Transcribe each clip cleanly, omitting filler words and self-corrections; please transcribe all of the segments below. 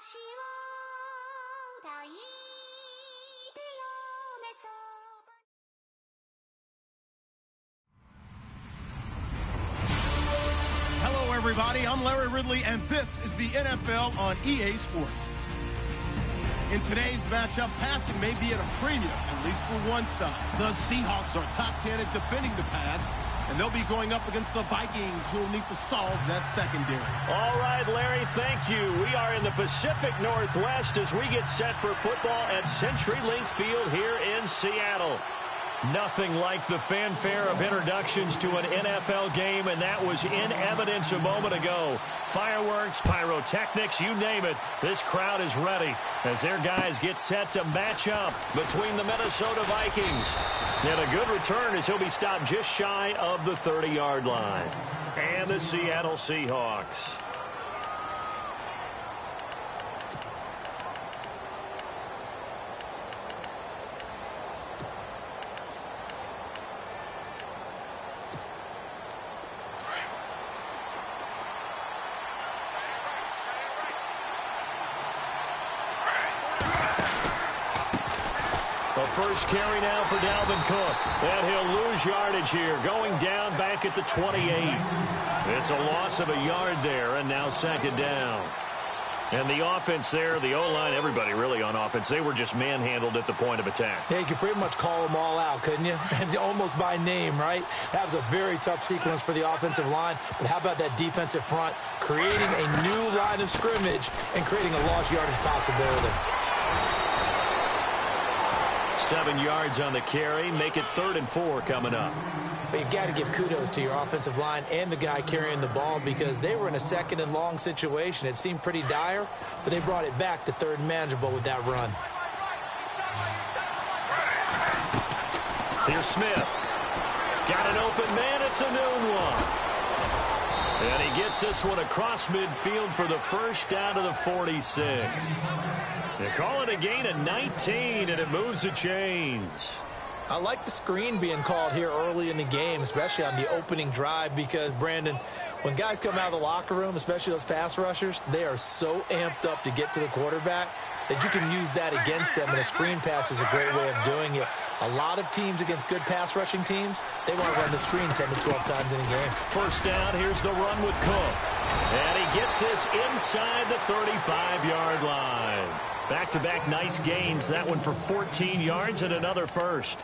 星を抱いてよねそばに Hello, everybody. I'm Larry Ridley, and this is the NFL on EA Sports. In today's matchup, passing may be at a premium, at least for one side. The Seahawks are top 10 at defending the pass, and they'll be going up against the Vikings, who will need to solve that secondary. All right, Larry, thank you. We are in the Pacific Northwest as we get set for football at CenturyLink Field here in Seattle. Nothing like the fanfare of introductions to an NFL game, and that was in evidence a moment ago. Fireworks, pyrotechnics, you name it. This crowd is ready as their guys get set to match up between the Minnesota Vikings. And a good return as he'll be stopped just shy of the 30-yard line. And the Seattle Seahawks. First carry now for Dalvin Cook. And he'll lose yardage here, going down back at the 28. It's a loss of a yard there, and now second down. And the offense there, the O-line, everybody really on offense, they were just manhandled at the point of attack. Yeah, you could pretty much call them all out, couldn't you? And almost by name, right? That was a very tough sequence for the offensive line. But how about that defensive front creating a new line of scrimmage and creating a lost yardage possibility? 7 yards on the carry. Make it 3rd and 4 coming up. But you got to give kudos to your offensive line and the guy carrying the ball because they were in a 2nd and long situation. It seemed pretty dire, but they brought it back to 3rd and manageable with that run. Here's Smith. Got an open man. It's a noon one. And he gets this one across midfield for the first down to the 46. They call it a gain of 19, and it moves the chains. I like the screen being called here early in the game, especially on the opening drive, because, Brandon, when guys come out of the locker room, especially those pass rushers, they are so amped up to get to the quarterback that you can use that against them, and a screen pass is a great way of doing it. A lot of teams against good pass rushing teams, they want to run the screen 10 to 12 times in a game. First down, here's the run with Cook. And he gets this inside the 35-yard line. Back-to-back nice gains. That one for 14 yards and another first.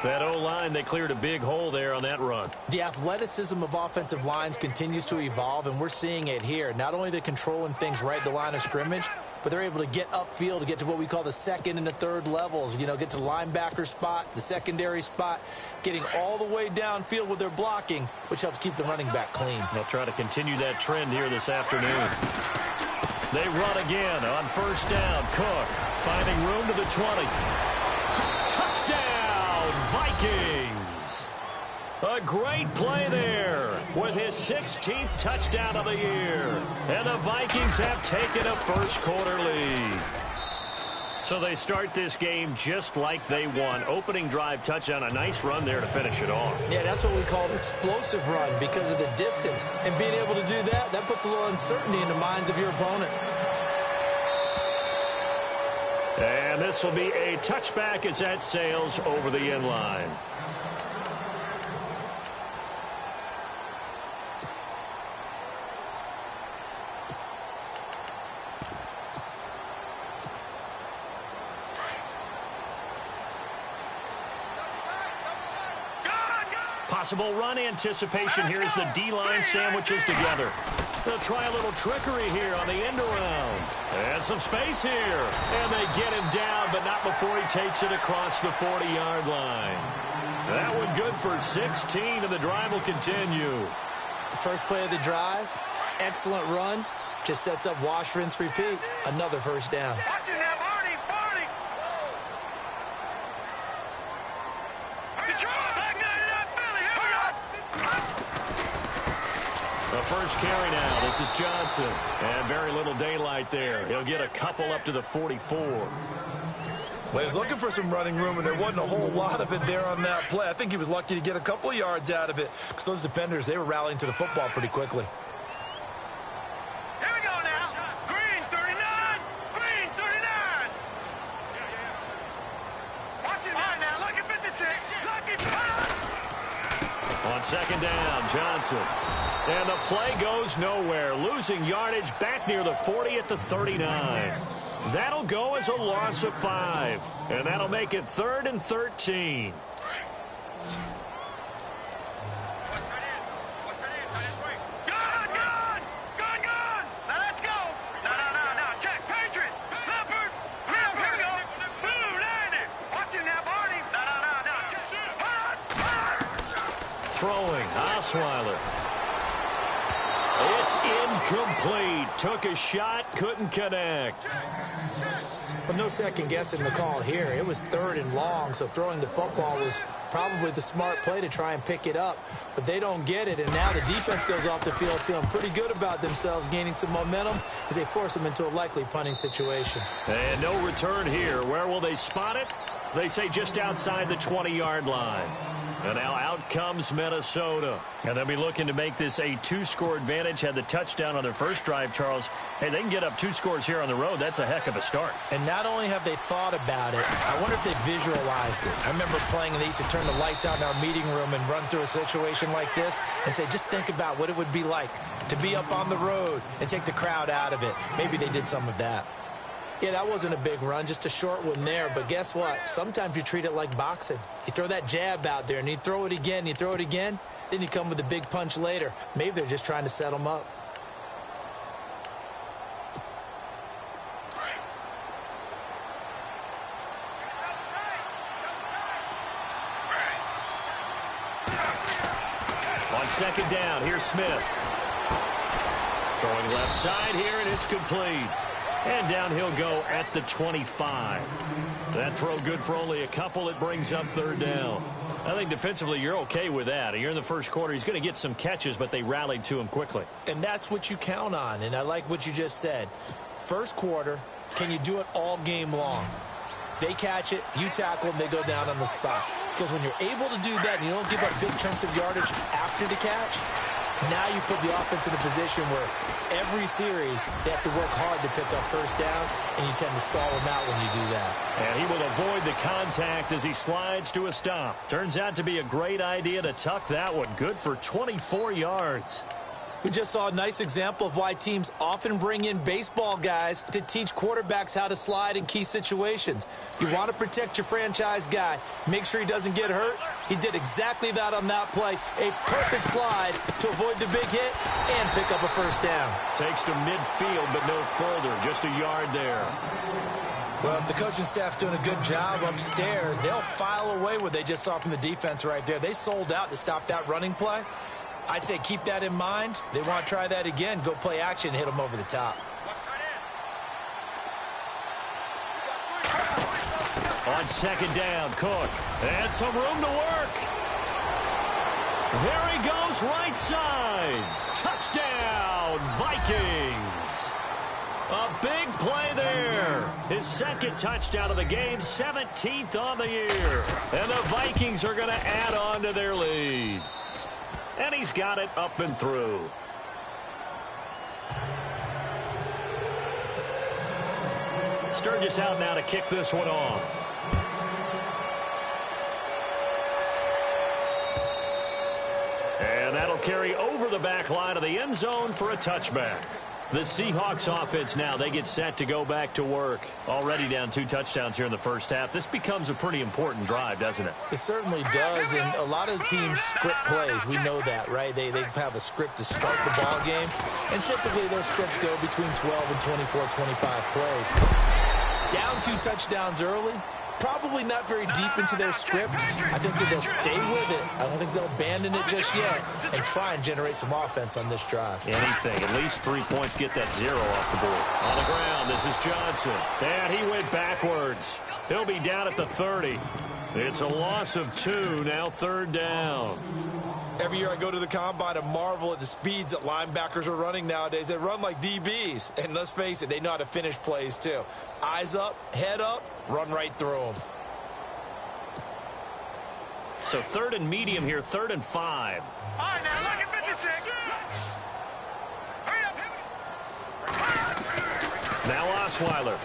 That O-line, they cleared a big hole there on that run. The athleticism of offensive lines continues to evolve, and we're seeing it here. Not only they're controlling things right at the line of scrimmage, but they're able to get upfield to get to what we call the 2nd and the 3rd levels. You know, get to the linebacker spot, the secondary spot, getting all the way downfield with their blocking, which helps keep the running back clean. They'll try to continue that trend here this afternoon. They run again on first down. Cook finding room to the 20. Touchdown, Vikings. A great play there with his 16th touchdown of the year. And the Vikings have taken a first-quarter lead. So they start this game just like they won. Opening drive touchdown, a nice run there to finish it off. Yeah, that's what we call an explosive run because of the distance. And being able to do that, that puts a little uncertainty in the minds of your opponent. And this will be a touchback as that sails over the end line. Possible run anticipation. Here's the D-line sandwiches together. They'll try a little trickery here on the end around. And some space here. And they get him down, but not before he takes it across the 40-yard line. That one good for 16, and the drive will continue. First play of the drive, excellent run. Just sets up wash, rinse, repeat. Another first down. First carry now. This is Johnson. And very little daylight there. He'll get a couple up to the 44. Well, he was looking for some running room, and there wasn't a whole lot of it there on that play. I think he was lucky to get a couple of yards out of it because those defenders, they were rallying to the football pretty quickly. Here we go now. Green, 39. Richardson. And the play goes nowhere, losing yardage back near the 40 at the 39. That'll go as a loss of 5, and that'll make it 3rd and 13. Throwing, Osweiler. It's incomplete. Took a shot, couldn't connect. But no second guessing the call here. It was 3rd and long, so throwing the football was probably the smart play to try and pick it up. But they don't get it, and now the defense goes off the field feeling pretty good about themselves, gaining some momentum as they force them into a likely punting situation. And no return here. Where will they spot it? They say just outside the 20-yard line. And now out comes Minnesota. And they'll be looking to make this a 2-score advantage. Had the touchdown on their first drive, Charles. Hey, they can get up 2 scores here on the road. That's a heck of a start. And not only have they thought about it, I wonder if they visualized it. I remember playing, and they used to turn the lights out in our meeting room and run through a situation like this and say, just think about what it would be like to be up on the road and take the crowd out of it. Maybe they did some of that. Yeah, that wasn't a big run, just a short one there. But guess what? Sometimes you treat it like boxing. You throw that jab out there, and you throw it again, you throw it again, then you come with a big punch later. Maybe they're just trying to set them up. On 2nd down, here's Smith. Throwing left side here, and it's complete. And down he'll go at the 25. That throw good for only a couple. It brings up 3rd down. I think defensively you're okay with that. You're in the first quarter. He's going to get some catches, but they rallied to him quickly. And that's what you count on, and I like what you just said. First quarter, can you do it all game long? They catch it, you tackle them, they go down on the spot. Because when you're able to do that and you don't give up big chunks of yardage after the catch, now you put the offense in a position where every series they have to work hard to pick up first downs, and you tend to stall them out when you do that. And he will avoid the contact as he slides to a stop. Turns out to be a great idea to tuck that one. Good for 24 yards. We just saw a nice example of why teams often bring in baseball guys to teach quarterbacks how to slide in key situations. You want to protect your franchise guy. Make sure he doesn't get hurt. He did exactly that on that play. A perfect slide to avoid the big hit and pick up a first down. Takes to midfield, but no further. Just a yard there. Well, if the coaching staff's doing a good job upstairs, they'll file away what they just saw from the defense right there. They sold out to stop that running play. I'd say keep that in mind. They want to try that again. Go play action, hit them over the top. On 2nd down, Cook. And some room to work. There he goes, right side. Touchdown, Vikings. A big play there. His 2nd touchdown of the game, 17th on the year. And the Vikings are going to add on to their lead. And he's got it up and through. Sturgis out now to kick this one off. And that'll carry over the back line of the end zone for a touchback. The Seahawks offense now, they get set to go back to work. Already down 2 touchdowns here in the first half. This becomes a pretty important drive, doesn't it? It certainly does, and a lot of teams script plays. We know that, right? They have a script to start the ball game, and typically those scripts go between 12 and 24, 25 plays. Down 2 touchdowns early, probably not very deep into their script. I think that they'll stay with it. I don't think they'll abandon it just yet and try and generate some offense on this drive. Anything. At least 3 points, get that 0 off the board. On the ground, this is Johnson. And he went backwards. He'll be down at the 30. It's a loss of 2, now 3rd down. Every year I go to the combine and marvel at the speeds that linebackers are running nowadays. They run like DBs. And let's face it, they know how to finish plays too. Eyes up, head up, run right through them. So 3rd and medium here, 3rd and 5. All right, now look at 56. Hurry up. Now Osweiler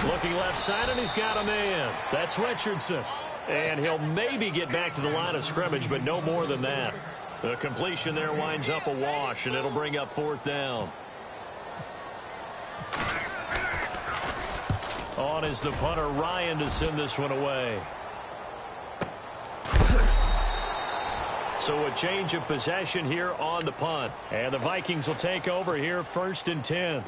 looking left side, and he's got a man. That's Richardson. And he'll maybe get back to the line of scrimmage, but no more than that. The completion there winds up a wash, and it'll bring up 4th down. On is the punter, Ryan, to send this one away. So a change of possession here on the punt. And the Vikings will take over here 1st and 10.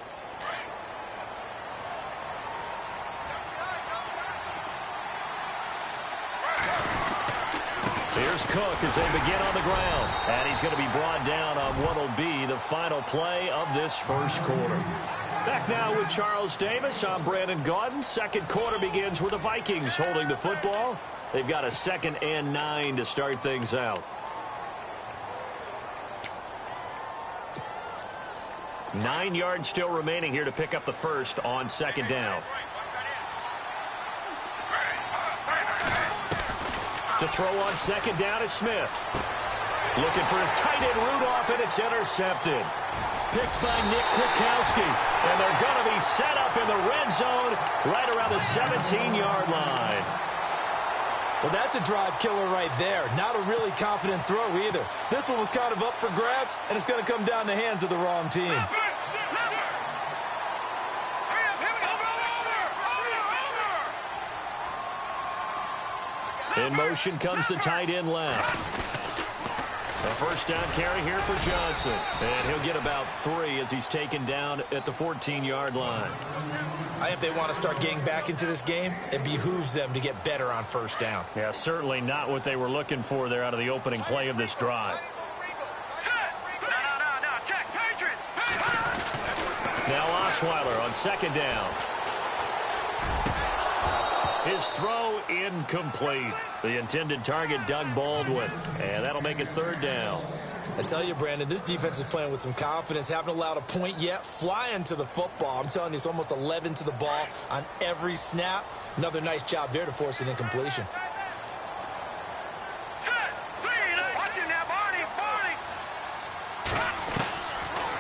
Here's Cook as they begin on the ground. And he's going to be brought down on what will be the final play of this first quarter. Back now with Charles Davis. I'm Brandon Gaudin. Second quarter begins with the Vikings holding the football. They've got a 2nd and 9 to start things out. 9 yards still remaining here to pick up the first on 2nd down. To throw on 2nd down is Smith. Looking for his tight end Rudolph, and it's intercepted. Picked by Nick Kwiatkowski. And they're going to be set up in the red zone right around the 17-yard line. Well, that's a drive killer right there. Not a really confident throw either. This one was kind of up for grabs, and it's going to come down the hands of the wrong team. In motion comes the tight end left. A first down carry here for Johnson. And he'll get about 3 as he's taken down at the 14-yard line. I think if they want to start getting back into this game, it behooves them to get better on first down. Yeah, certainly not what they were looking for there out of the opening play of this drive. Now Osweiler on 2nd down. His throw incomplete. The intended target, Doug Baldwin. And that'll make it 3rd down. I tell you, Brandon, this defense is playing with some confidence. Haven't allowed a point yet. Flying to the football. I'm telling you, it's almost 11 to the ball on every snap. Another nice job there to force an incompletion.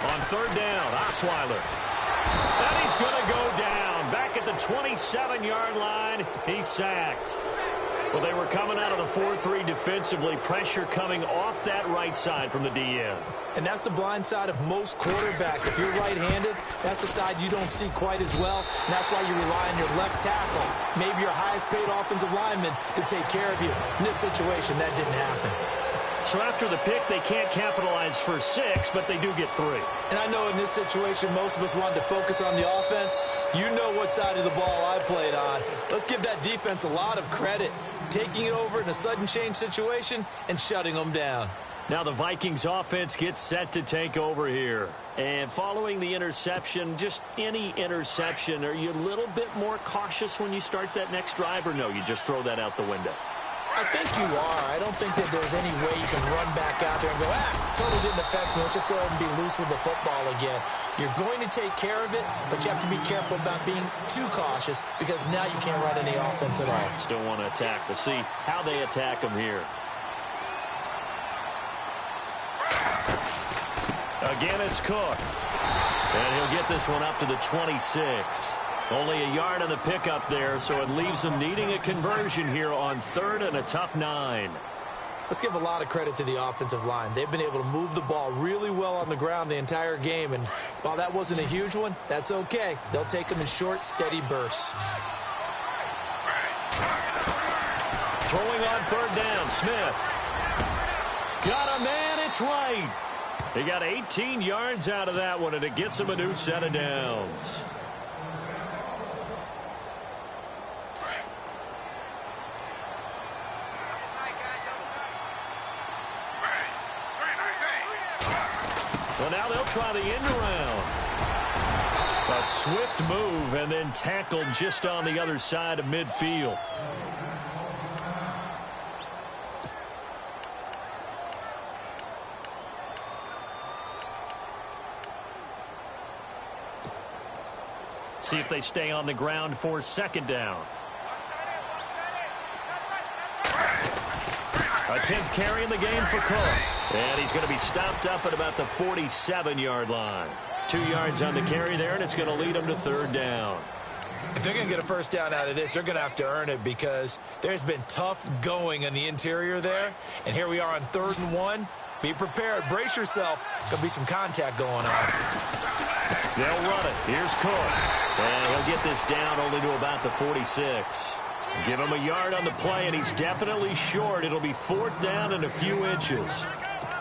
On 3rd down, Osweiler. And he's going to go down. Back at the 27-yard line, he's sacked. Well, they were coming out of the 4-3 defensively. Pressure coming off that right side from the DN. And that's the blind side of most quarterbacks. If you're right-handed, that's the side you don't see quite as well. And that's why you rely on your left tackle, maybe your highest-paid offensive lineman, to take care of you. In this situation, that didn't happen. So after the pick, they can't capitalize for 6, but they do get 3. And I know in this situation, most of us wanted to focus on the offense. You know what side of the ball I played on. Let's give that defense a lot of credit, taking it over in a sudden change situation and shutting them down. Now the Vikings offense gets set to take over here. And following the interception, just any interception, are you a little bit more cautious when you start that next drive, or no, you just throw that out the window? I think you are. I don't think that there's any way you can run back out there and go, totally didn't affect me. Let's just go ahead and be loose with the football again. You're going to take care of it, but you have to be careful about being too cautious because now you can't run any offense at all. Still want to attack. We'll see how they attack them here. Again, it's Cook. And he'll get this one up to the 26. Only a yard on the pickup there, so it leaves them needing a conversion here on 3rd and a tough 9. Let's give a lot of credit to the offensive line. They've been able to move the ball really well on the ground the entire game, and while that wasn't a huge one, that's okay. They'll take them in short, steady bursts. Throwing on 3rd down, Smith. Got a man, it's right. They got 18 yards out of that one, and it gets them a new set of downs. Well, now they'll try the end around. A swift move and then tackled just on the other side of midfield. See if they stay on the ground for 2nd down. A 10th carry in the game for Cook. And he's going to be stopped up at about the 47-yard line. 2 yards on the carry there, and it's going to lead them to 3rd down. If they're going to get a first down out of this, they're going to have to earn it because there's been tough going in the interior there. And here we are on 3rd and 1. If Be prepared. Brace yourself. Going to be some contact going on. They'll run it. Here's Cook. And he'll get this down only to about the 46. Give him a yard on the play, and he's definitely short. It'll be 4th down and a few inches.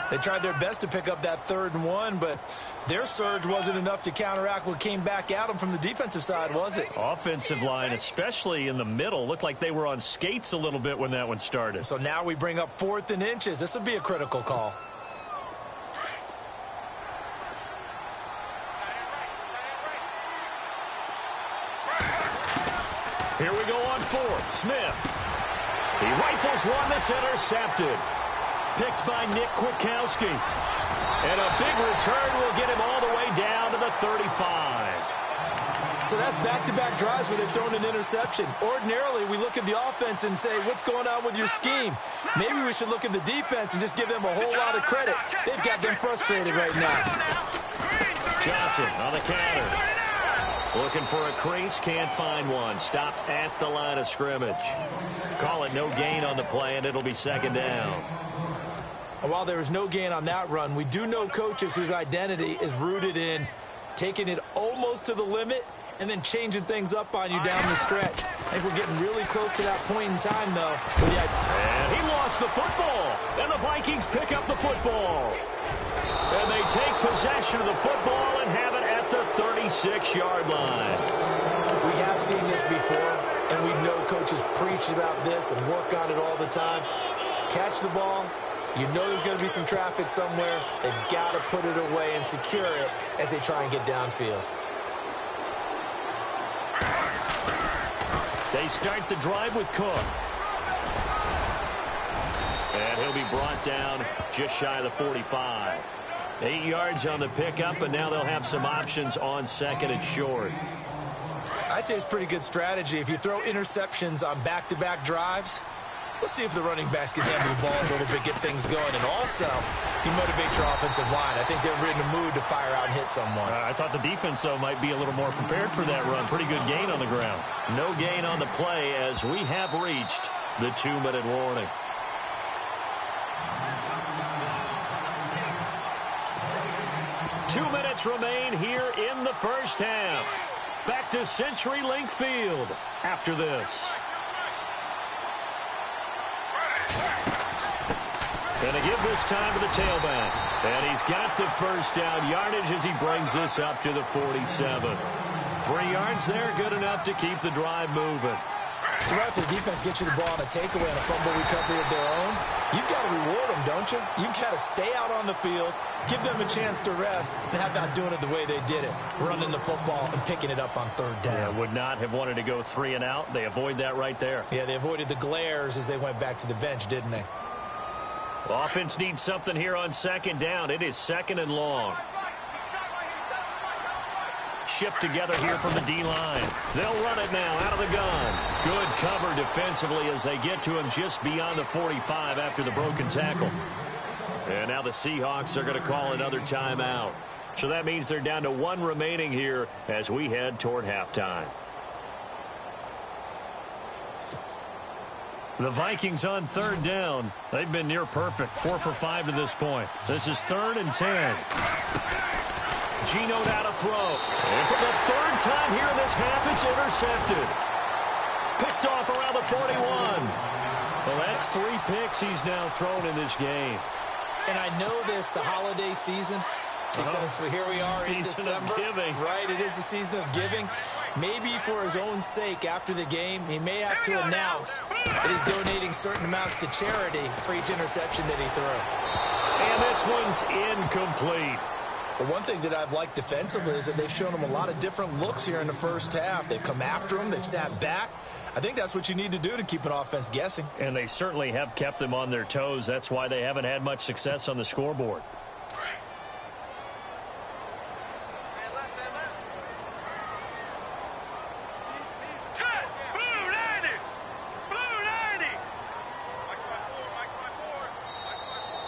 They tried their best to pick up that 3rd and 1, but their surge wasn't enough to counteract what came back at them from the defensive side, was it? Offensive line, especially in the middle, looked like they were on skates a little bit when that one started. So now we bring up 4th and inches. This will be a critical call. Here we go on 4th. Smith. He rifles one that's intercepted. Picked by Nick Kwiatkowski. And a big return will get him all the way down to the 35. So that's back-to-back drives where they've thrown an interception. Ordinarily, we look at the offense and say, what's going on with your scheme? Maybe we should look at the defense and just give them a whole lot of credit. They've got them frustrated right now. Johnson on the counter. Looking for a crease, can't find one. Stopped at the line of scrimmage. Call it no gain on the play, and it'll be 2nd down. And while there was no gain on that run, we do know coaches whose identity is rooted in taking it almost to the limit and then changing things up on you down the stretch. I think we're getting really close to that point in time, though. And he lost the football, and the Vikings pick up the football. And they take possession of the football and have it at the 36-yard line. We have seen this before, and we know coaches preach about this and work on it all the time. Catch the ball. You know there's going to be some traffic somewhere. They've got to put it away and secure it as they try and get downfield. They start the drive with Cook. And he'll be brought down just shy of the 45. 8 yards on the pickup, and now they'll have some options on 2nd and short. I'd say it's pretty good strategy. If you throw interceptions on back-to-back drives, let's see if the running backs can handle the ball a little bit, get things going. And also, you motivate your offensive line. I think they're in the mood to fire out and hit someone. I thought the defense, though, might be a little more prepared for that run. Pretty good gain on the ground. No gain on the play as we have reached the 2-minute warning. Two minutes remain here in the first half. Back to CenturyLink Field after this. Gonna give this time to the tailback. And he's got the first down yardage as he brings this up to the 47. 3 yards there, good enough to keep the drive moving. So after the defense gets you the ball on a takeaway and a fumble recovery of their own, you've got to reward them, don't you? You've got to stay out on the field, give them a chance to rest, and have not doing it the way they did it, running the football and picking it up on 3rd down. Yeah, would not have wanted to go 3 and out. They avoid that right there. Yeah, they avoided the glares as they went back to the bench, didn't they? Offense needs something here on 2nd down. It is 2nd and long. Shift together here from the D-line. They'll run it now out of the gun. Good cover defensively as they get to him just beyond the 45 after the broken tackle. And now the Seahawks are going to call another timeout. So that means they're down to 1 remaining here as we head toward halftime. The Vikings on 3rd down. They've been near perfect. 4 for 5 to this point. This is 3rd and 10. Geno now to throw. And for the 3rd time here in this half, it's intercepted. Picked off around the 41. Well, that's 3 picks he's now thrown in this game. And I know this, the holiday season, because here we are in December. Season of giving. Right, it is the season of giving. Maybe for his own sake after the game, he may have to announce that he's donating certain amounts to charity for each interception that he threw. And this one's incomplete. But one thing that I've liked defensively is that they've shown him a lot of different looks here in the first half. They've come after him. They've sat back. I think that's what you need to do to keep an offense guessing. And they certainly have kept them on their toes. That's why they haven't had much success on the scoreboard.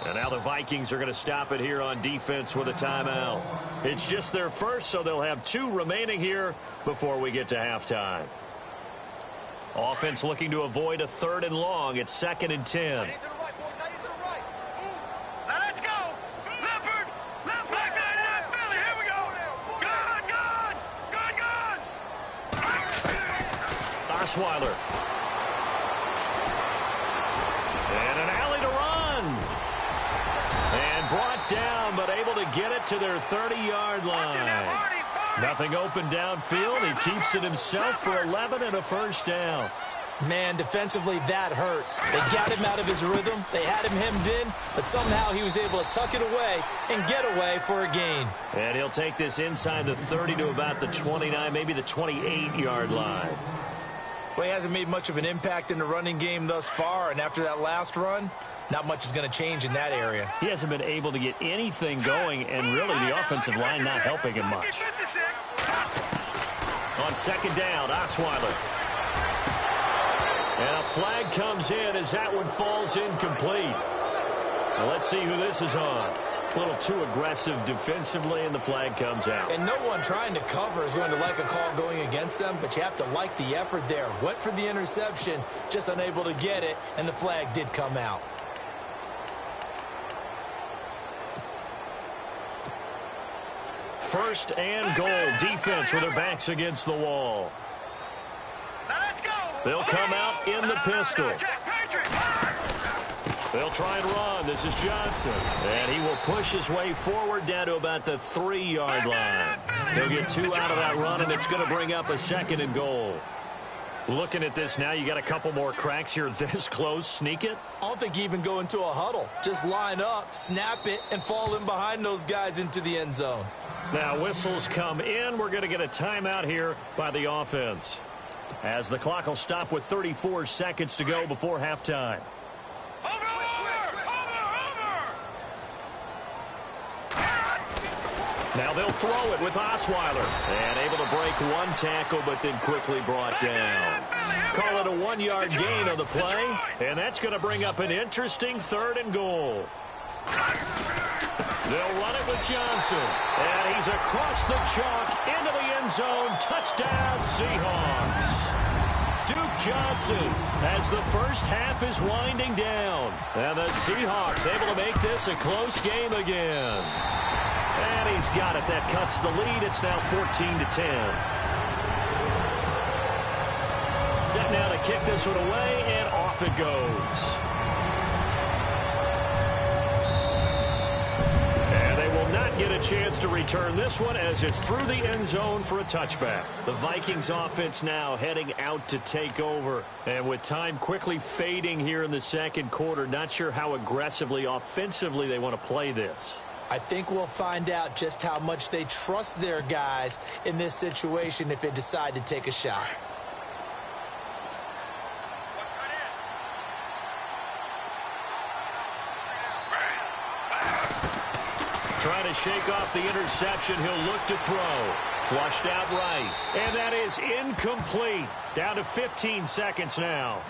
And now the Vikings are going to stop it here on defense with a timeout. It's just their first, so they'll have 2 remaining here before we get to halftime. Offense looking to avoid a 3rd and long. It's 2nd and 10. Now let's go. Osweiler. And an alley to run. And brought down, but able to get it to their 30-yard line. Nothing open downfield. He keeps it himself for 11 and a first down. Man, defensively, that hurts. They got him out of his rhythm. They had him hemmed in, but somehow he was able to tuck it away and get away for a gain. And he'll take this inside the 30 to about the 29, maybe the 28-yard line. Well, he hasn't made much of an impact in the running game thus far, and after that last run, not much is going to change in that area. He hasn't been able to get anything going, and really the offensive line not helping him much. On second down, Osweiler. And a flag comes in as that one falls incomplete. Now let's see who this is on. A little too aggressive defensively, and the flag comes out. And no one trying to cover is going to like a call going against them, but you have to like the effort there. Went for the interception, just unable to get it, and the flag did come out. First and goal. Defense with their backs against the wall. They'll come out in the pistol. They'll try and run. This is Johnson. And he will push his way forward down to about the 3-yard line. He'll get 2 out of that run, and it's going to bring up a second and goal. Looking at this now, you got a couple more cracks here this close. Sneak it? I don't think you even go into a huddle. Just line up, snap it, and fall in behind those guys into the end zone. Now whistles come in. We're going to get a timeout here by the offense, as the clock will stop with 34 seconds to go before halftime. Now they'll throw it with Osweiler. And able to break one tackle, but then quickly brought down. Call it a 1-yard gain on the play. And that's going to bring up an interesting 3rd and goal. They'll run it with Johnson. And he's across the chalk into the end zone. Touchdown, Seahawks. Duke Johnson as the first half is winding down. And the Seahawks able to make this a close game again. And he's got it. That cuts the lead. It's now 14-10. Set now to kick this one away, and off it goes. Get a chance to return this one as it's through the end zone for a touchback. The Vikings offense now heading out to take over. And with time quickly fading here in the second quarter, not sure how aggressively offensively they want to play this. I think we'll find out just how much they trust their guys in this situation if they decide to take a shot. Trying to shake off the interception. He'll look to throw. Flushed out right. And that is incomplete. Down to 15 seconds now.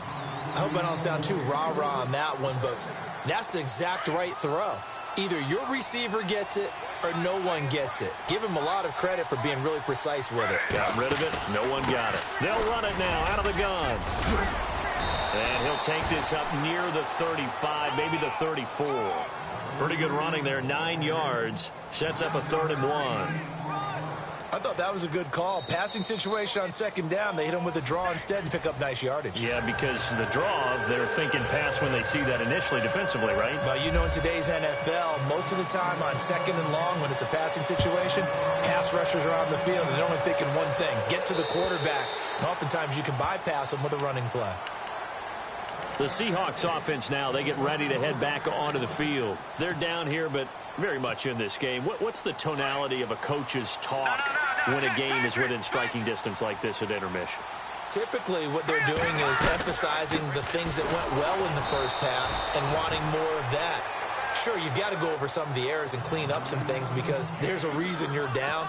I hope I don't sound too rah-rah on that one, but that's the exact right throw. Either your receiver gets it or no one gets it. Give him a lot of credit for being really precise with it. Got rid of it. No one got it. They'll run it now out of the gun. And he'll take this up near the 35, maybe the 34. Pretty good running there, 9 yards. Sets up a 3rd and 1. I thought that was a good call. Passing situation on second down. They hit him with a draw instead and pick up nice yardage. Yeah, because the draw, they're thinking pass when they see that initially defensively, right? Well, you know, in today's NFL, most of the time on second and long when it's a passing situation, pass rushers are on the field and they're only thinking one thing, get to the quarterback. And oftentimes you can bypass them with a running play. The Seahawks offense now, they get ready to head back onto the field. They're down here, but very much in this game. What's the tonality of a coach's talk when a game is within striking distance like this at intermission? Typically, what they're doing is emphasizing the things that went well in the first half and wanting more of that. Sure, you've got to go over some of the errors and clean up some things because there's a reason you're down.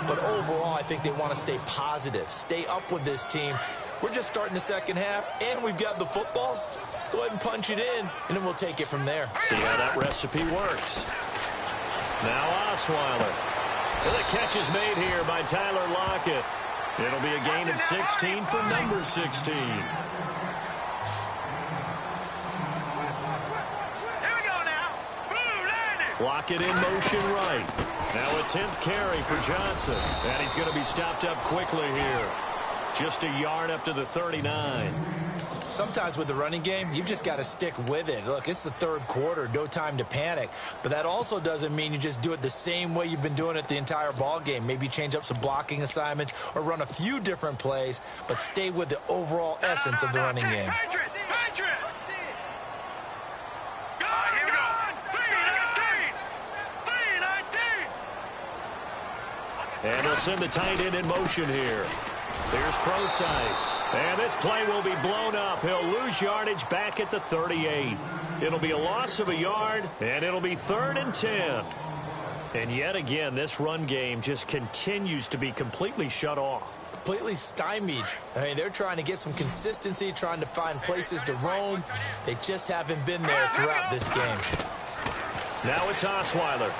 But overall, I think they want to stay positive, stay up with this team. We're just starting the second half, and we've got the football. Let's go ahead and punch it in, and then we'll take it from there. See how that recipe works. Now Osweiler. And the catch is made here by Tyler Lockett. It'll be a gain of 16 for number 16. Here we go now. Boom, landed. Lockett in motion right. Now a 10th carry for Johnson. And he's going to be stopped up quickly here. Just a yard up to the 39. Sometimes with the running game, you've just got to stick with it. Look, it's the third quarter, no time to panic. But that also doesn't mean you just do it the same way you've been doing it the entire ball game. Maybe change up some blocking assignments or run a few different plays, but stay with the overall essence of the running game. And they'll send the tight end in motion here. Here's Procise. And this play will be blown up. He'll lose yardage back at the 38. It'll be a loss of a yard, and it'll be 3rd and 10. And yet again, this run game just continues to be completely shut off. Completely stymied. I mean, they're trying to get some consistency, trying to find places to roam. They just haven't been there throughout this game. Now it's Osweiler.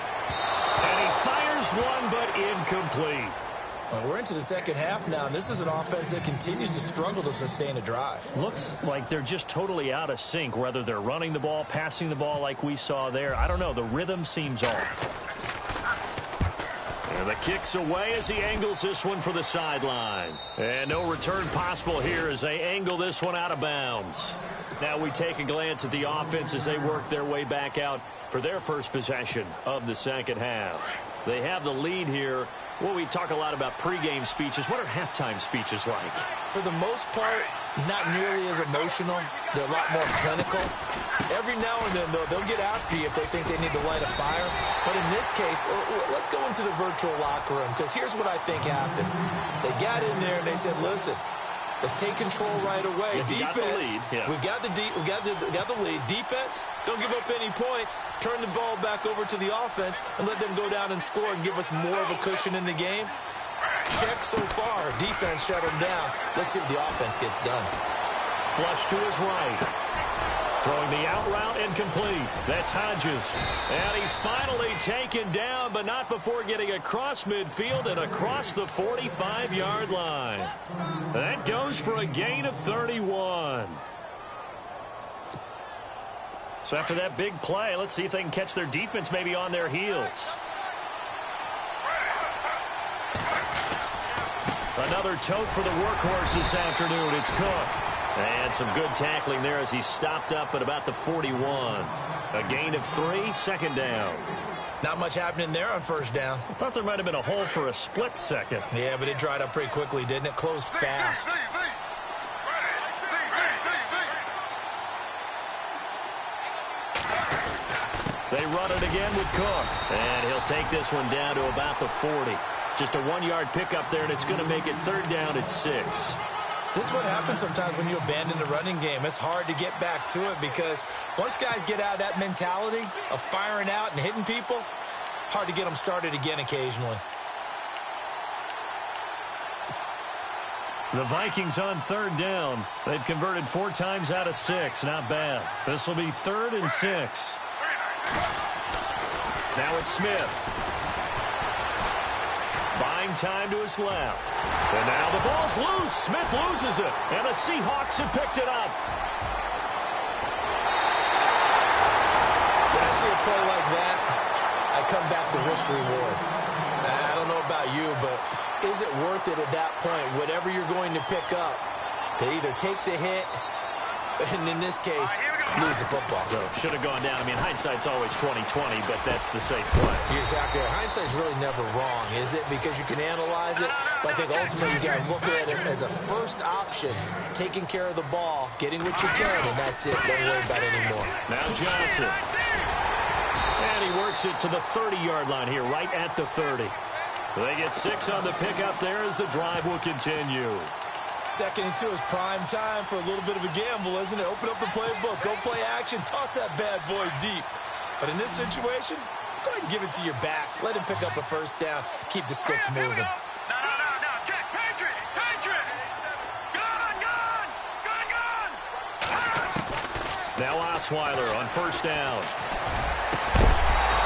And he fires one, but incomplete. Well, we're into the second half now, and this is an offense that continues to struggle to sustain a drive. Looks like they're just totally out of sync, whether they're running the ball, passing the ball like we saw there. I don't know. The rhythm seems off. And the kick's away as he angles this one for the sideline. And no return possible here as they angle this one out of bounds. Now we take a glance at the offense as they work their way back out for their first possession of the second half. They have the lead here. Well, we talk a lot about pregame speeches. What are halftime speeches like? For the most part, not nearly as emotional. They're a lot more clinical. Every now and then, though, they'll get after you if they think they need to light a fire. But in this case, let's go into the virtual locker room, because here's what I think happened. They got in there and they said, listen, let's take control right away. Yeah, defense, we've got the lead. Defense, don't give up any points. Turn the ball back over to the offense and let them go down and score and give us more of a cushion in the game. Check so far. Defense shut them down. Let's see what the offense gets done. Flush to his right. Throwing the out route incomplete. That's Hodges. And he's finally taken down, but not before getting across midfield and across the 45-yard line. That goes for a gain of 31. So after that big play, let's see if they can catch their defense maybe on their heels. Another tote for the workhorse this afternoon. It's Cook. And some good tackling there as he stopped up at about the 41. A gain of 3, second down. Not much happening there on first down. I thought there might have been a hole for a split second. Yeah, but it dried up pretty quickly, didn't it? Closed fast. They run it again with Cook. And he'll take this one down to about the 40. Just a 1-yard pickup there, and it's going to make it third down at 6. This is what happens sometimes when you abandon the running game. It's hard to get back to it because once guys get out of that mentality of firing out and hitting people, hard to get them started again occasionally. The Vikings on third down. They've converted 4 times out of 6. Not bad. This will be 3rd and 6. Now it's Smith. Buying time to his left. And now the ball's loose. Smith loses it. And the Seahawks have picked it up. When I see a play like that, I come back to risk reward. I don't know about you, but is it worth it at that point, whatever you're going to pick up, to either take the hit, and in this case, lose the football? So should have gone down. I mean, hindsight's always 20/20, but that's the safe play. You're exactly right. Hindsight's really never wrong, is it? Because you can analyze it, but I think ultimately you got to look at it as a first option, taking care of the ball, getting what you can, and that's it. Don't worry about it anymore. Now Johnson. And he works it to the 30-yard line here, right at the 30. They get 6 on the pickup there as the drive will continue. 2nd and 2 is prime time for a little bit of a gamble, isn't it? Open up the playbook, go play action, toss that bad boy deep. But in this situation, go ahead and give it to your back. Let him pick up a first down. Keep the sticks moving. No. Check, Patriot. Gun. Now Osweiler on first down.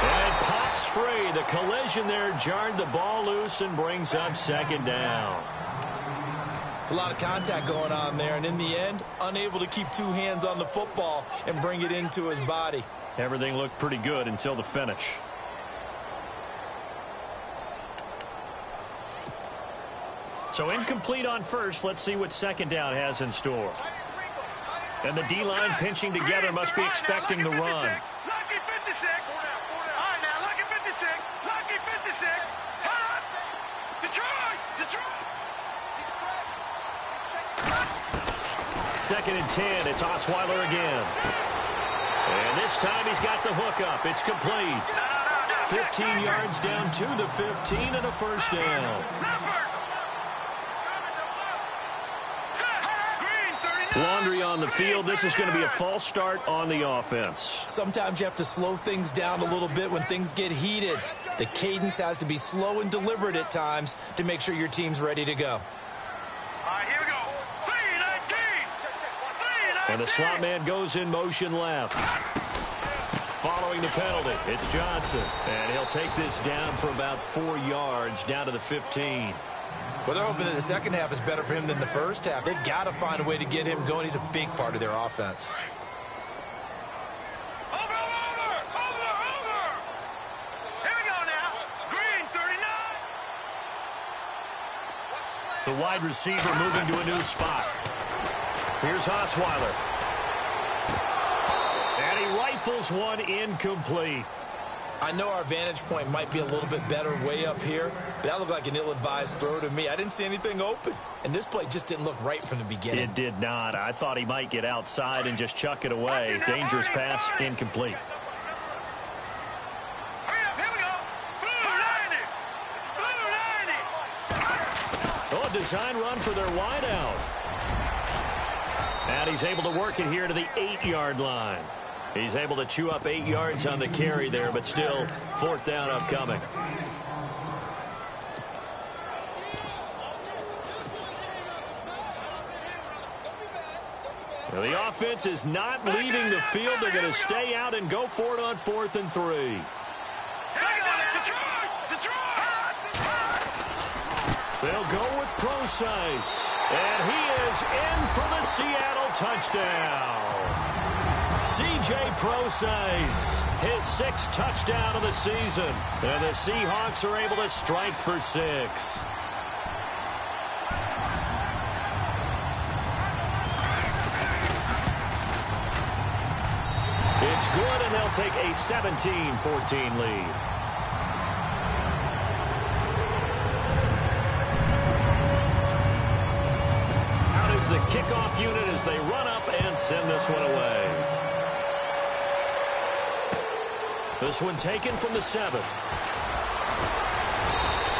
And pops free. The collision there jarred the ball loose and brings up 2nd down. It's a lot of contact going on there, and in the end, unable to keep 2 hands on the football and bring it into his body. Everything looked pretty good until the finish. So incomplete on first. Let's see what second down has in store. And the D-line pinching together must be expecting the run. Lucky 56. All right, now, lucky 56. Lucky 56. Hot. Detroit. Second and 10. It's Osweiler again. And this time he's got the hook up. It's complete. 15 yards down to the 15 and a first down. Laundry on the field. This is going to be a false start on the offense. Sometimes you have to slow things down a little bit when things get heated. The cadence has to be slow and deliberate at times to make sure your team's ready to go. All right, here we go. 3-19. And the slot man goes in motion left. Following the penalty, it's Johnson. And he'll take this down for about 4 yards down to the 15. Well, they're hoping that the second half is better for him than the first half. They've got to find a way to get him going. He's a big part of their offense. Over. Here we go now. Green, 39. The wide receiver moving to a new spot. Here's Osweiler. And he rifles one incomplete. I know our vantage point might be a little bit better way up here, but that looked like an ill-advised throw to me. I didn't see anything open, and this play just didn't look right from the beginning. It did not. I thought he might get outside and just chuck it away. Dangerous pass, incomplete. Hurry up, here we go. Blue 90. Oh, a design run for their wideout. And he's able to work it here to the 8-yard line. He's able to chew up 8 yards on the carry there, but still fourth down upcoming. Well, the offense is not leaving the field. They're going to stay out and go for it on 4th and 3. They'll go with Procise. And he is in for the Seattle touchdown. C.J. Procise, his 6th touchdown of the season. And the Seahawks are able to strike for 6. It's good, and they'll take a 17-14 lead. Out is the kickoff unit as they run up and send this one away. This one taken from the 7th.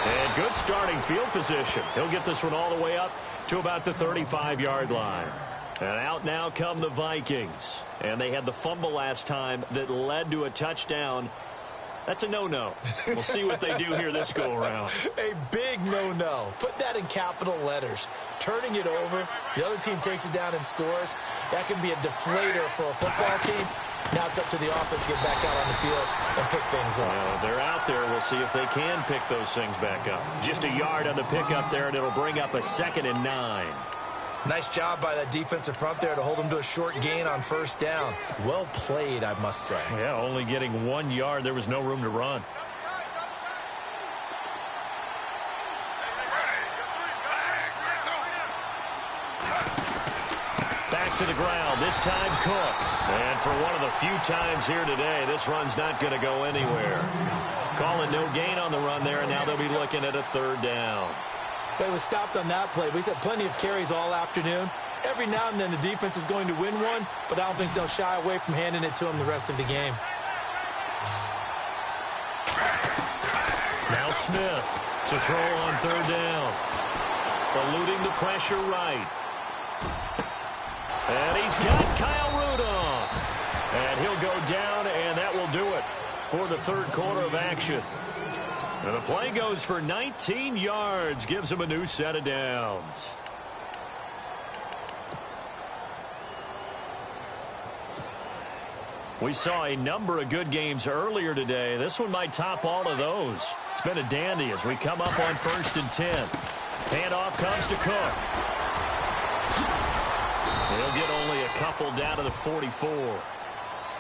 And good starting field position. He'll get this one all the way up to about the 35-yard line. And out now come the Vikings. And they had the fumble last time that led to a touchdown. That's a no-no. We'll see what they do here this go-around. A big no-no. Put that in capital letters. Turning it over, the other team takes it down and scores. That can be a deflator for a football team. Now it's up to the offense to get back out on the field and pick things up. Well, they're out there. We'll see if they can pick those things back up. Just a yard on the pickup there, and it'll bring up a 2nd and 9. Nice job by that defensive front there to hold them to a short gain on 1st down. Well played, I must say. Yeah, only getting 1 yard. There was no room to run. Back to the ground. This time Cook. And for one of the few times here today, this run's not going to go anywhere. Calling no gain on the run there, and now they'll be looking at a 3rd down. But it was stopped on that play. We've had plenty of carries all afternoon. Every now and then the defense is going to win one, but I don't think they'll shy away from handing it to them the rest of the game. Now Smith to throw on 3rd down. Eluding the pressure right. And he's got Kyle Rudolph. And he'll go down, and that will do it for the 3rd quarter of action. And the play goes for 19 yards, gives him a new set of downs. We saw a number of good games earlier today. This one might top all of those. It's been a dandy as we come up on 1st and 10. Handoff comes to Cook. He'll get only a couple down to the 44.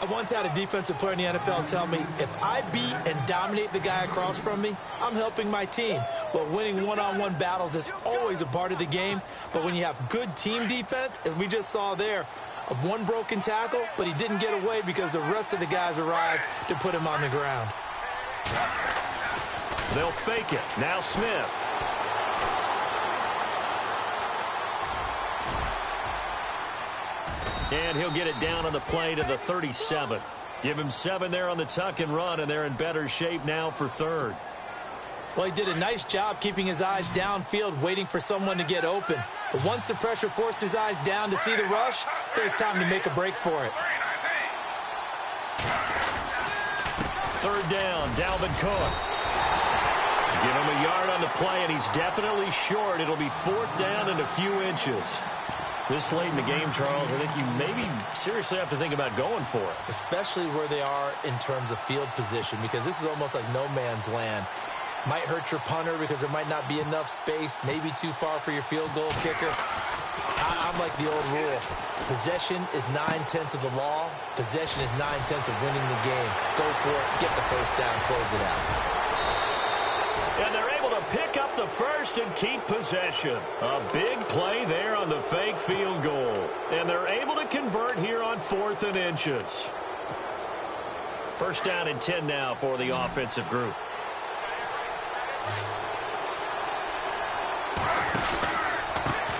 I once had a defensive player in the NFL tell me, if I beat and dominate the guy across from me, I'm helping my team. Well, winning one-on-one battles is always a part of the game, but when you have good team defense, as we just saw there, one broken tackle, but he didn't get away because the rest of the guys arrived to put him on the ground. They'll fake it. Now Smith. And he'll get it down on the play to the 37. Give him 7 there on the tuck and run, and they're in better shape now for third. Well, he did a nice job keeping his eyes downfield, waiting for someone to get open. But once the pressure forced his eyes down to see the rush, there's time to make a break for it. Third down, Dalvin Cook. Give him a yard on the play, and he's definitely short. It'll be 4th down and a few inches. This late in the game, Charles, I think you maybe seriously have to think about going for it. Especially where they are in terms of field position, because this is almost like no man's land. Might hurt your punter because there might not be enough space, maybe too far for your field goal kicker. I'm like the old rule. Possession is 9/10 of the law. Possession is 9/10 of winning the game. Go for it, get the first down, close it out. And they're able to pick up the first and keep possession. A big play there on the fake field goal. And they're able to convert here on 4th and inches. First down and 10 now for the offensive group.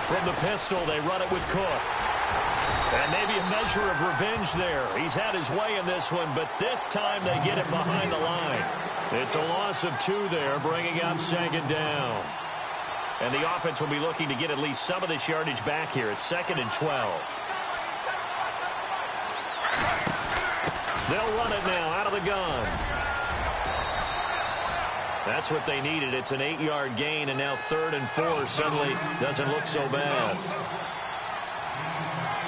From the pistol, they run it with Cook. And maybe a measure of revenge there. He's had his way in this one, but this time they get it behind the line. It's a loss of 2 there, bringing up 2nd down. And the offense will be looking to get at least some of this yardage back here. It's 2nd and 12. They'll run it now out of the gun. That's what they needed. It's an 8-yard gain, and now 3rd and 4 suddenly doesn't look so bad.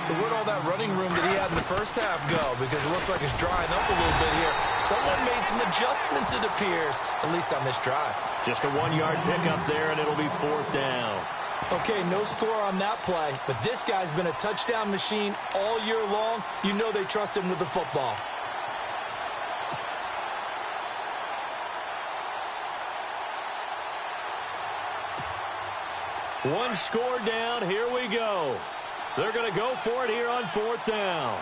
So where'd all that running room that he had in the first half go? Because it looks like it's drying up a little bit here. Someone made some adjustments, it appears, at least on this drive. Just a 1-yard pickup there, and it'll be 4th down. Okay, no score on that play, but this guy's been a touchdown machine all year long. You know they trust him with the football. One score down. Here we go. They're going to go for it here on 4th down.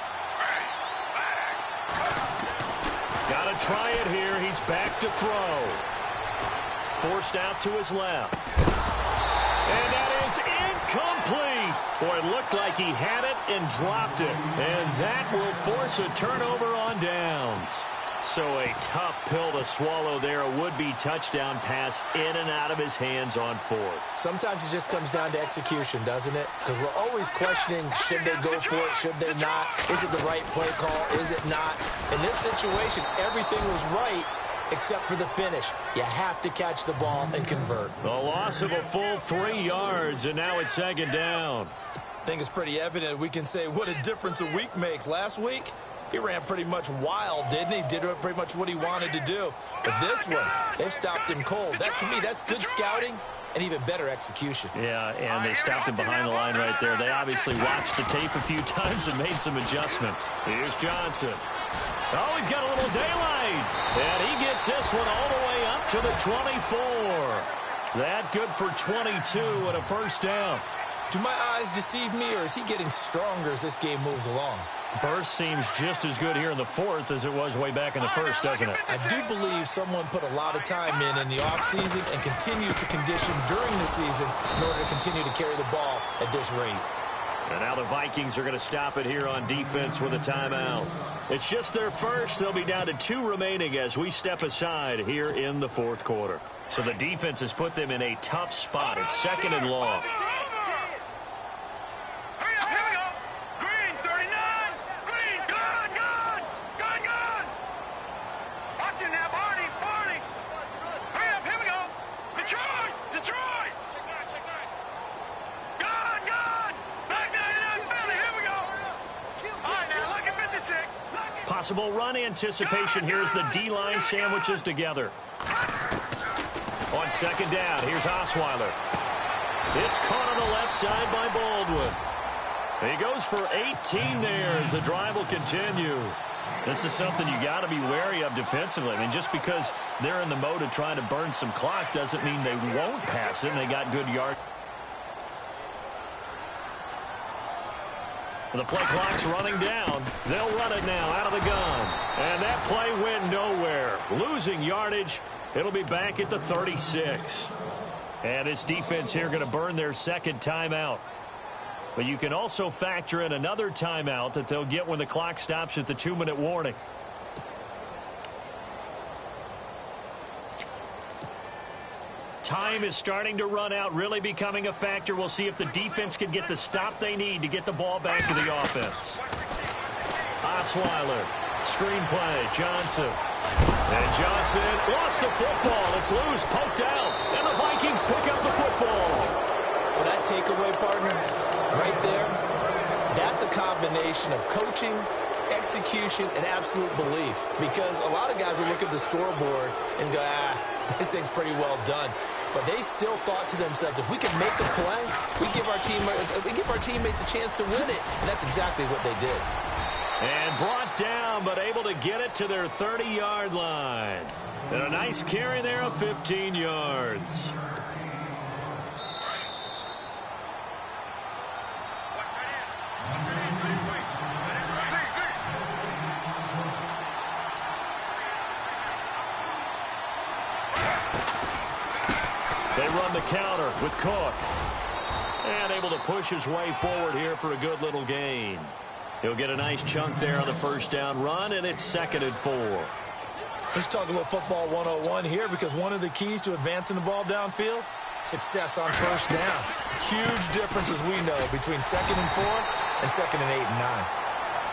Got to try it here. He's back to throw. Forced out to his left. And that is incomplete. Boy, it looked like he had it and dropped it. And that will force a turnover on downs. So a tough pill to swallow there. A would-be touchdown pass in and out of his hands on 4th. Sometimes it just comes down to execution, doesn't it? Because we're always questioning, should they go for it, should they not? Is it the right play call, is it not? In this situation, everything was right except for the finish. You have to catch the ball and convert. The loss of a full 3 yards, and now it's 2nd down. I think it's pretty evident. We can say what a difference a week makes. Last week, he ran pretty much wild, didn't he? Did pretty much what he wanted to do. But this one, they've stopped him cold. That, to me, that's good scouting and even better execution. Yeah, and they stopped him behind the line right there. They obviously watched the tape a few times and made some adjustments. Here's Johnson. Oh, he's got a little daylight. And he gets this one all the way up to the 24. That good for 22 and a first down. Do my eyes deceive me, or is he getting stronger as this game moves along? Burst seems just as good here in the 4th as it was way back in the 1st, doesn't it? I do believe someone put a lot of time in the offseason and continues to condition during the season in order to continue to carry the ball at this rate. And now the Vikings are going to stop it here on defense with a timeout. It's just their first. They'll be down to 2 remaining as we step aside here in the 4th quarter. So the defense has put them in a tough spot. It's 2nd and long. Possible run anticipation. Here's the D-line sandwiches together. On 2nd down, here's Osweiler. It's caught on the left side by Baldwin. He goes for 18 there as the drive will continue. This is something you got to be wary of defensively. I mean, just because they're in the mode of trying to burn some clock doesn't mean they won't pass it, and they got good yards. The play clock's running down. They'll run it now out of the gun. And that play went nowhere. Losing yardage. It'll be back at the 36. And this defense here going to burn their second timeout. But you can also factor in another timeout that they'll get when the clock stops at the 2-minute warning. Time is starting to run out, really becoming a factor. We'll see if the defense can get the stop they need to get the ball back to the offense. Osweiler, screen play, Johnson. And Johnson lost the football. It's loose, poked out, and the Vikings pick up the football. Well, that takeaway, partner, right there, that's a combination of coaching, execution, and absolute belief. Because a lot of guys will look at the scoreboard and go, this thing's pretty well done. But they still thought to themselves, if we can make a play, we give our teammates a chance to win it. And that's exactly what they did. And brought down, but able to get it to their 30-yard line. And a nice carry there of 15 yards. They run the counter with Cook. And able to push his way forward here for a good little gain. He'll get a nice chunk there on the first down run, and it's 2nd and 4. Let's talk a little football 101 here, because one of the keys to advancing the ball downfield, success on first down. Huge difference, as we know, between 2nd and 4 and 2nd and 8 and 9.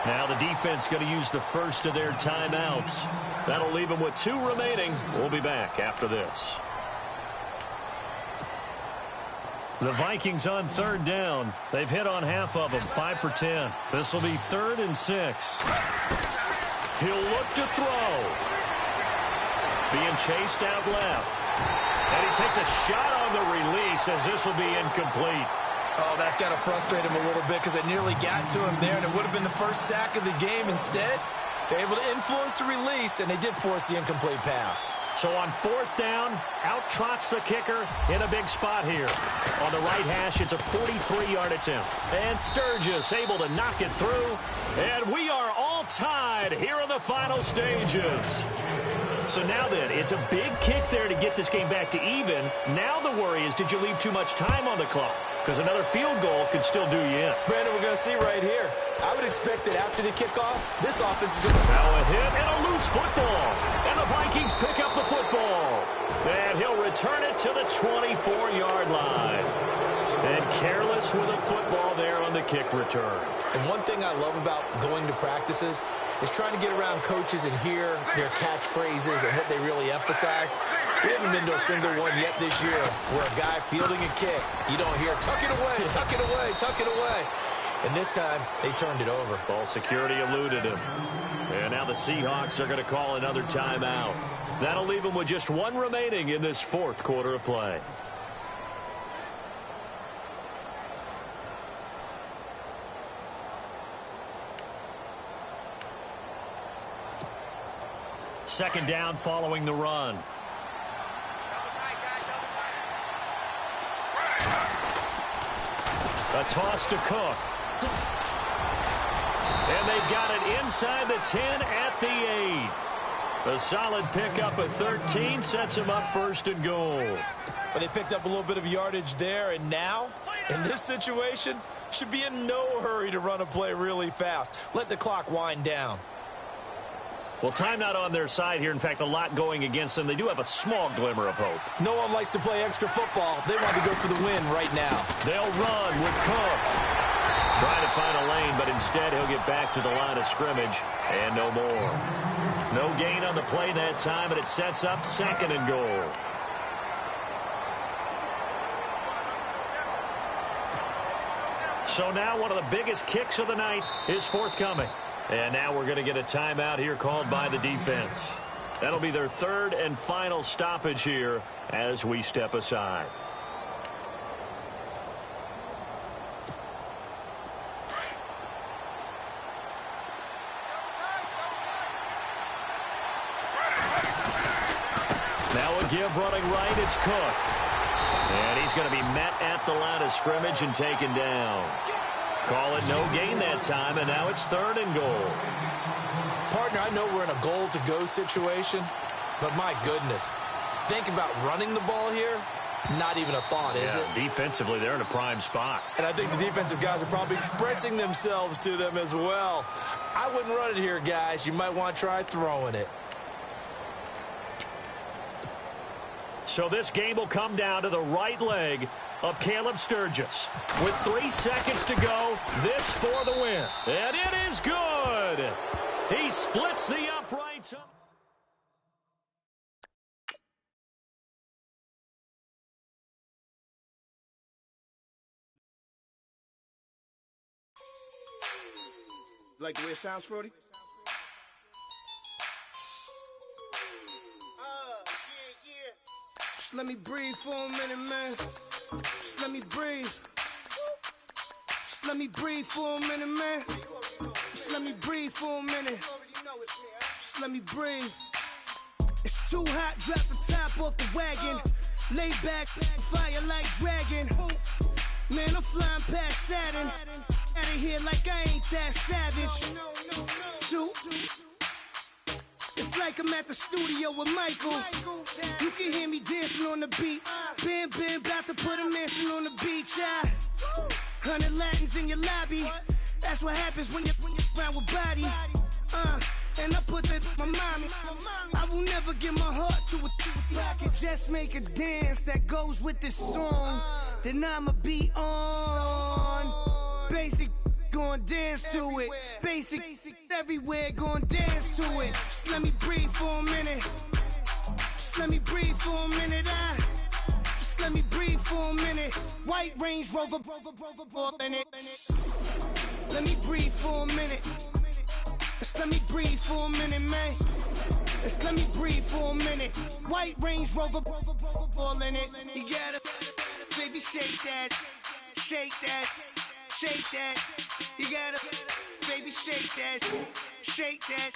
Now the defense going to use the first of their timeouts. That'll leave them with 2 remaining. We'll be back after this. The Vikings on 3rd down. They've hit on half of them, 5 for 10. This will be 3rd and 6. He'll look to throw. Being chased out left. And he takes a shot on the release as this will be incomplete. Oh, that's got to frustrate him a little bit, because it nearly got to him there, and it would have been the first sack of the game. Instead, they're able to influence the release, and they did force the incomplete pass. So on 4th down, out trots the kicker in a big spot here. On the right hash, it's a 43-yard attempt. And Sturgis able to knock it through. And we are all tied here in the final stages. So now then, it's a big kick there to get this game back to even. Now the worry is, did you leave too much time on the clock? Because another field goal could still do you in. Brandon, we're going to see right here. I would expect that after the kickoff, this offense is going to... Now a hit and a loose football. And the Vikings pick up the football. And he'll return it to the 24-yard line. And careless with a football there on the kick return. And one thing I love about going to practices is trying to get around coaches and hear their catchphrases and what they really emphasize. We haven't been to a single one yet this year where a guy fielding a kick, you don't hear, tuck it away, tuck it away, tuck it away. And this time, they turned it over. Ball security eluded him. And now the Seahawks are going to call another timeout. That'll leave them with just 1 remaining in this 4th quarter of play. Second down following the run. A toss to Cook. And they've got it inside the 10 at the 8. A solid pickup at 13 sets them up 1st and goal. But they picked up a little bit of yardage there, and now, in this situation, should be in no hurry to run a play really fast. Let the clock wind down. Well, time not on their side here. In fact, a lot going against them. They do have a small glimmer of hope. No one likes to play extra football. They want to go for the win right now. They'll run with Cook. Trying to find a lane, but instead he'll get back to the line of scrimmage. And no more. No gain on the play that time, and it sets up 2nd and goal. So now one of the biggest kicks of the night is forthcoming. And now we're going to get a timeout here called by the defense. That'll be their 3rd and final stoppage here as we step aside. give running right. It's Cook. And he's going to be met at the line of scrimmage and taken down. Call it no gain that time, and now it's 3rd and goal. Partner, I know we're in a goal-to-go situation, but my goodness, think about running the ball here. Not even a thought, is it? Defensively, they're in a prime spot. And I think the defensive guys are probably expressing themselves to them as well. I wouldn't run it here, guys. You might want to try throwing it. So this game will come down to the right leg of Caleb Sturgis. With 3 seconds to go, this for the win. And it is good. He splits the uprights up. Like the way it sounds, Frody? Just let me breathe for a minute, man. Just let me breathe. Just let me breathe for a minute, man. Just let me breathe for a minute. Just let me breathe. It's too hot, drop the top off the wagon. Lay back, fire like dragon. Man, I'm flying past Saturn. Out of here like I ain't that savage. Two. It's like I'm at the studio with Michael. You can hear me dancing on the beat. Bam, about to put a mansion on the beach. 100 Latins in your lobby. That's what happens when you're around with body. And I put that in my mommy. I will never give my heart to it. I can just make a dance that goes with this song. Then I'ma be on. Basic, gon' dance to it. Basic, everywhere, gon' dance to it. Just let me breathe for a minute. Just let me breathe for a minute. Just let me breathe for a minute. White Range Rover, in it. Let me breathe for a minute. Just let me breathe for a minute, man. Just let me breathe for a minute. White Range Rover, ball in it. You gotta, baby, shake that, shake that, shake that. You gotta, baby, shake that, shake that.